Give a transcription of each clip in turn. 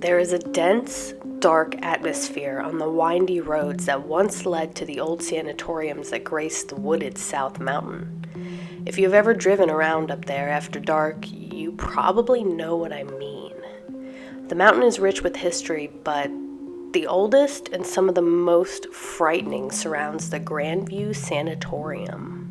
There is a dense, dark atmosphere on the windy roads that once led to the old sanatoriums that grace the wooded South Mountain. If you've ever driven around up there after dark, you probably know what I mean. The mountain is rich with history, but the oldest and some of the most frightening surrounds the Grandview Sanatorium.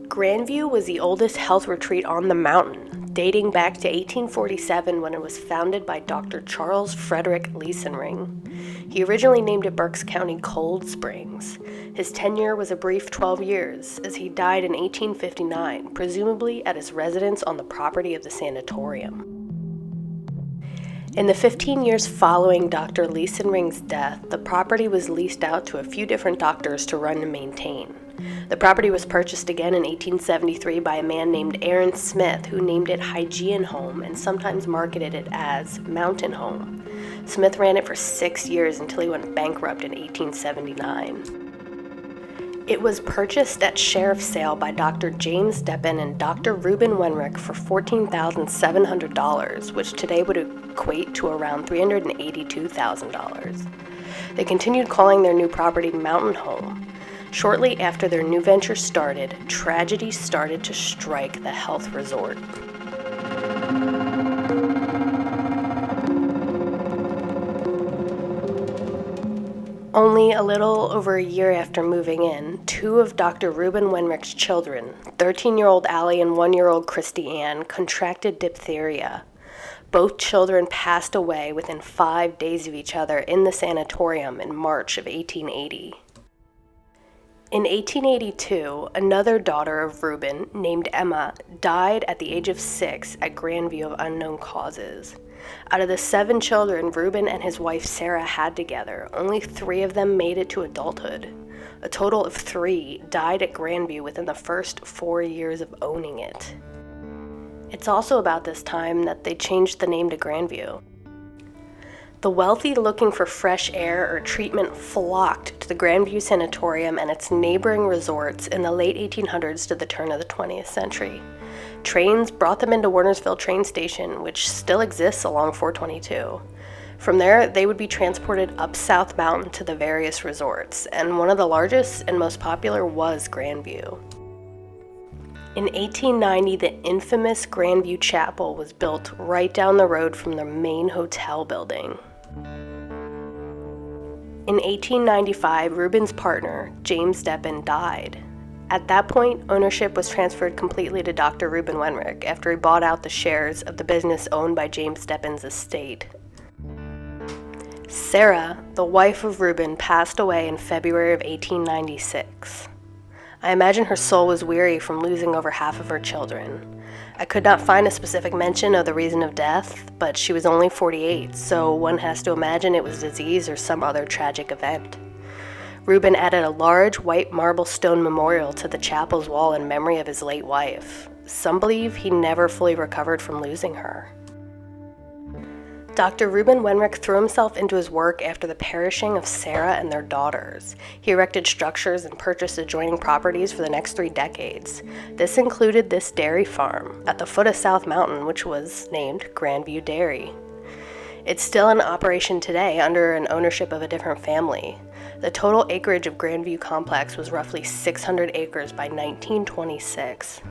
Grandview was the oldest health retreat on the mountain, dating back to 1847 when it was founded by Dr. Charles Frederick Leesenring. He originally named it Berks County Cold Springs. His tenure was a brief 12 years, as he died in 1859, presumably at his residence on the property of the sanatorium. In the 15 years following Dr. Leesenring's death, the property was leased out to a few different doctors to run and maintain. The property was purchased again in 1873 by a man named Aaron Smith, who named it Hygean Home and sometimes marketed it as Mountain Home. Smith ran it for 6 years until he went bankrupt in 1879. It was purchased at sheriff's sale by Dr. James Deppen and Dr. Reuben Wenrick for $14,700, which today would equate to around $382,000. They continued calling their new property Mountain Home. Shortly after their new venture started, tragedy started to strike the health resort. Only a little over a year after moving in, two of Dr. Reuben Wenrick's children, 13-year-old Allie and 1-year-old Christy Ann, contracted diphtheria. Both children passed away within 5 days of each other in the sanatorium in March of 1880. In 1882, another daughter of Reuben, named Emma, died at the age of 6 at Grandview of unknown causes. Out of the 7 children Reuben and his wife Sarah had together, only 3 of them made it to adulthood. A total of 3 died at Grandview within the first 4 years of owning it. It's also about this time that they changed the name to Grandview. The wealthy looking for fresh air or treatment flocked to the Grandview Sanatorium and its neighboring resorts in the late 1800s to the turn of the 20th century. Trains brought them into Wernersville train station, which still exists along 422. From there, they would be transported up South Mountain to the various resorts, and one of the largest and most popular was Grandview. In 1890, the infamous Grandview Chapel was built right down the road from the main hotel building. In 1895, Reuben's partner, James Deppen, died. At that point, ownership was transferred completely to Dr. Reuben Wenrick after he bought out the shares of the business owned by James Deppen's estate. Sarah, the wife of Reuben, passed away in February of 1896. I imagine her soul was weary from losing over half of her children. I could not find a specific mention of the reason of death, but she was only 48, so one has to imagine it was disease or some other tragic event. Reuben added a large white marble stone memorial to the chapel's wall in memory of his late wife. Some believe he never fully recovered from losing her. Dr. Reuben Wenrick threw himself into his work after the perishing of Sarah and their daughters. He erected structures and purchased adjoining properties for the next 3 decades. This included this dairy farm at the foot of South Mountain, which was named Grandview Dairy. It's still in operation today under an ownership of a different family. The total acreage of Grandview Complex was roughly 600 acres by 1926.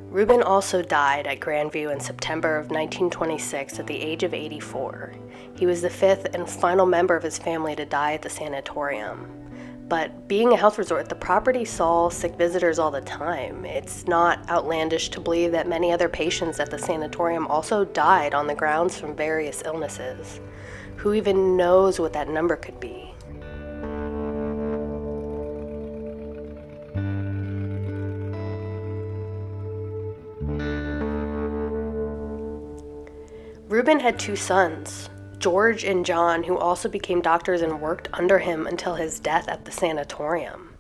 Reuben also died at Grandview in September of 1926 at the age of 84. He was the 5th and final member of his family to die at the sanatorium. But being a health resort, the property saw sick visitors all the time. It's not outlandish to believe that many other patients at the sanatorium also died on the grounds from various illnesses. Who even knows what that number could be? Reuben had 2 sons, George and John, who also became doctors and worked under him until his death at the sanatorium.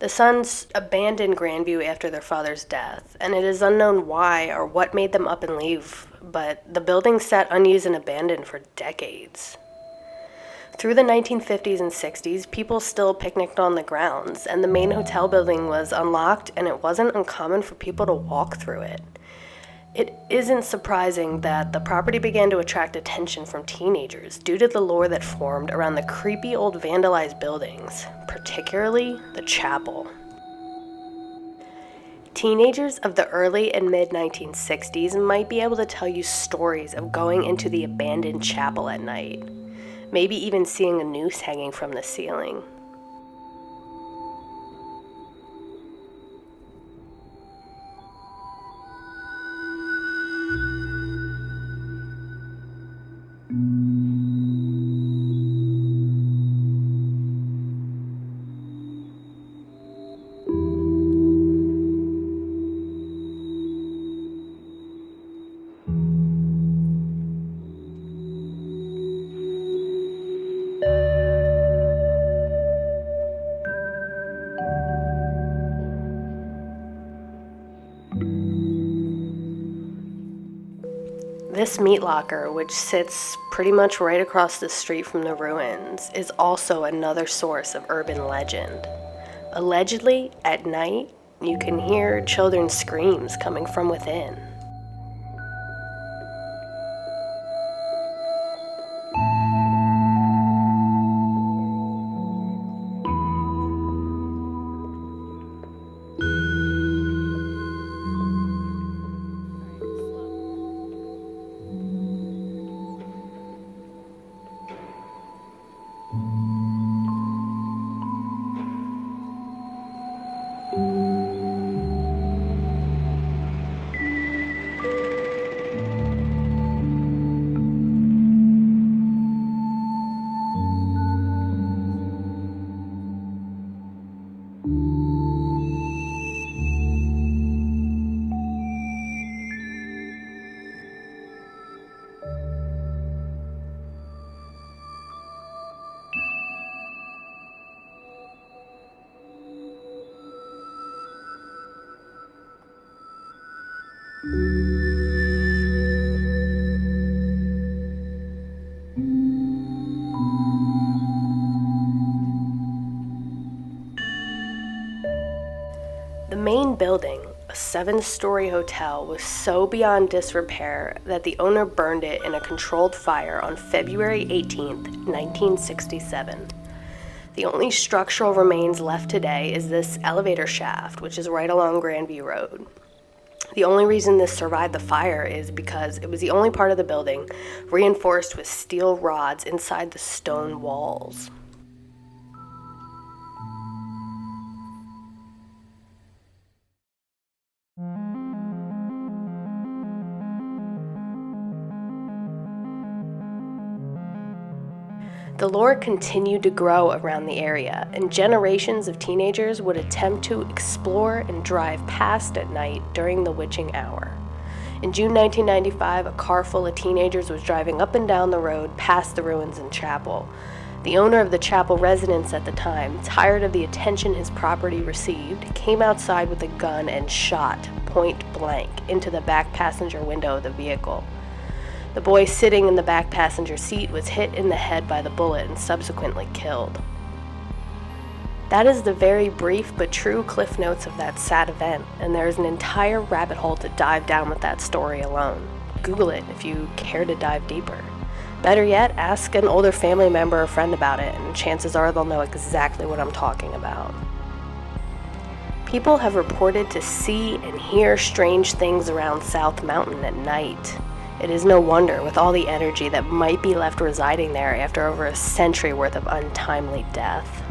The sons abandoned Grandview after their father's death, and it is unknown why or what made them up and leave, but the building sat unused and abandoned for decades. Through the 1950s and 60s, people still picnicked on the grounds, and the main hotel building was unlocked, and it wasn't uncommon for people to walk through it. It isn't surprising that the property began to attract attention from teenagers due to the lore that formed around the creepy old vandalized buildings, particularly the chapel. Teenagers of the early and mid-1960s might be able to tell you stories of going into the abandoned chapel at night, maybe even seeing a noose hanging from the ceiling. This meat locker, which sits pretty much right across the street from the ruins, is also another source of urban legend. Allegedly, at night, you can hear children's screams coming from within. The main building, a 7-story hotel, was so beyond disrepair that the owner burned it in a controlled fire on February 18, 1967. The only structural remains left today is this elevator shaft, which is right along Grandview Road. The only reason this survived the fire is because it was the only part of the building reinforced with steel rods inside the stone walls. The lore continued to grow around the area, and generations of teenagers would attempt to explore and drive past at night during the witching hour. In June 1995, a car full of teenagers was driving up and down the road past the ruins and chapel. The owner of the chapel residence at the time, tired of the attention his property received, came outside with a gun and shot, point blank, into the back passenger window of the vehicle. The boy sitting in the back passenger seat was hit in the head by the bullet and subsequently killed. That is the very brief but true cliff notes of that sad event, and there is an entire rabbit hole to dive down with that story alone. Google it if you care to dive deeper. Better yet, ask an older family member or friend about it, and chances are they'll know exactly what I'm talking about. People have reported to see and hear strange things around South Mountain at night. It is no wonder, with all the energy that might be left residing there after over a century worth of untimely death.